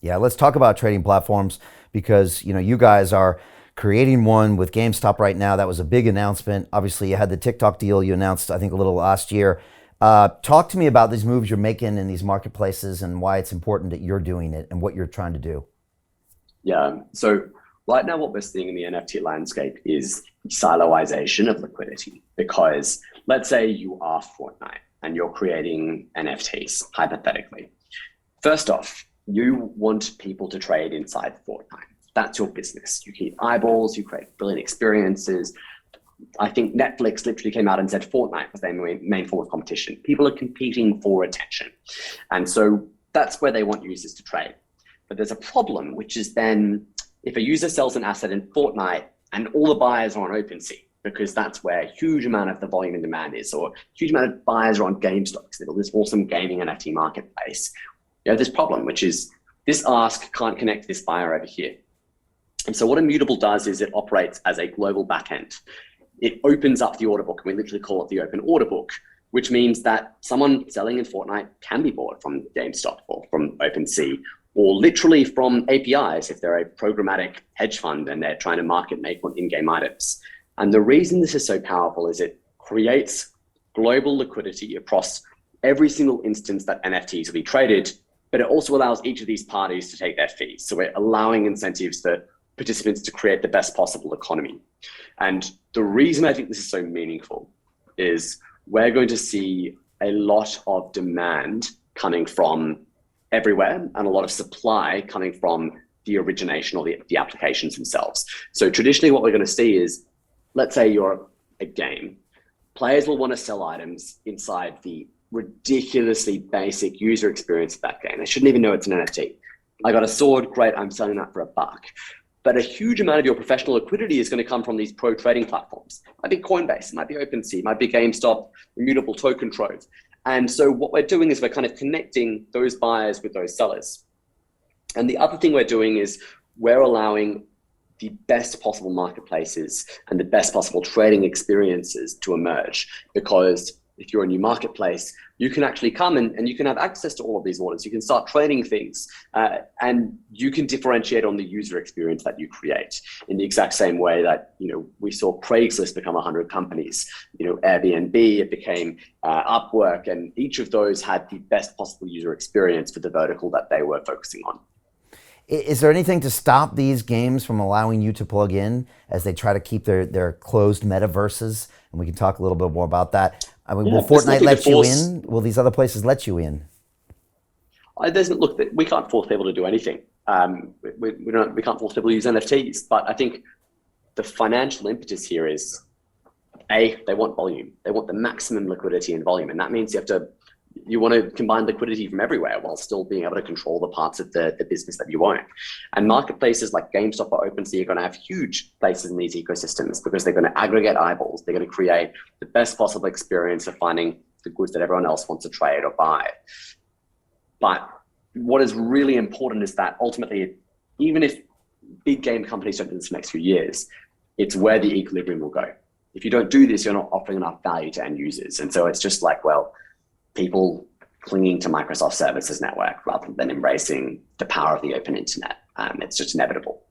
Yeah, let's talk about trading platforms because you guys are creating one with GameStop right now. That was a big announcement. Obviously, you had the TikTok deal you announced, I think, a little last year. Talk to me about these moves you're making in these marketplaces and why it's important that you're doing it and what you're trying to do. Yeah. So right now, what we're seeing in the NFT landscape is siloization of liquidity. Because let's say you are Fortnite and you're creating NFTs, hypothetically. First off, you want people to trade inside Fortnite. That's your business. You keep eyeballs, you create brilliant experiences. I think Netflix literally came out and said Fortnite was their main form of competition. People are competing for attention. And so that's where they want users to trade. But there's a problem, which is then if a user sells an asset in Fortnite and all the buyers are on OpenSea, because that's where a huge amount of the volume and demand is, or a huge amount of buyers are on GameStop, because they've got this awesome gaming NFT marketplace. You have this problem, which is this ask can't connect to this buyer over here. And so what Immutable does is it operates as a global backend. It opens up the order book, and we literally call it the open order book, which means that someone selling in Fortnite can be bought from GameStop or from OpenSea, or literally from APIs if they're a programmatic hedge fund and they're trying to market make in-game items. And the reason this is so powerful is it creates global liquidity across every single instance that NFTs will be traded, but it also allows each of these parties to take their fees. So we're allowing incentives for participants to create the best possible economy. And the reason I think this is so meaningful is we're going to see a lot of demand coming from everywhere and a lot of supply coming from the origination or the applications themselves. So traditionally what we're going to see is, let's say you're a game, players will want to sell items inside the ridiculously basic user experience of that game. They shouldn't even know it's an NFT. I got a sword, great, I'm selling that for $1. But a huge amount of your professional liquidity is going to come from these pro trading platforms. It might be Coinbase, it might be OpenSea, it might be GameStop, Immutable Token Trove. And so what we're doing is we're kind of connecting those buyers with those sellers. And the other thing we're doing is we're allowing the best possible marketplaces and the best possible trading experiences to emerge. Because if you're a new marketplace, you can actually come and you can have access to all of these orders. You can start trading things and you can differentiate on the user experience that you create in the exact same way that, we saw Craigslist become 100 companies, Airbnb, it became Upwork, and each of those had the best possible user experience for the vertical that they were focusing on. Is there anything to stop these games from allowing you to plug in as they try to keep their closed metaverses? And we can talk a little bit more about that. I mean, will Fortnite let you in? Will these other places let you in? Look, we can't force people to do anything. We can't force people to use NFTs. But I think the financial impetus here is, they want volume. They want the maximum liquidity and volume. And that means you want to combine liquidity from everywhere while still being able to control the parts of the business that you own. And marketplaces like GameStop or OpenSea are going to have huge places in these ecosystems because they're going to aggregate eyeballs. They're going to create the best possible experience of finding the goods that everyone else wants to trade or buy. But what is really important is that ultimately, even if big game companies don't do this for the next few years, it's where the equilibrium will go. If you don't do this, you're not offering enough value to end users. And so it's just like, people clinging to Microsoft Services Network rather than embracing the power of the open internet. It's just inevitable.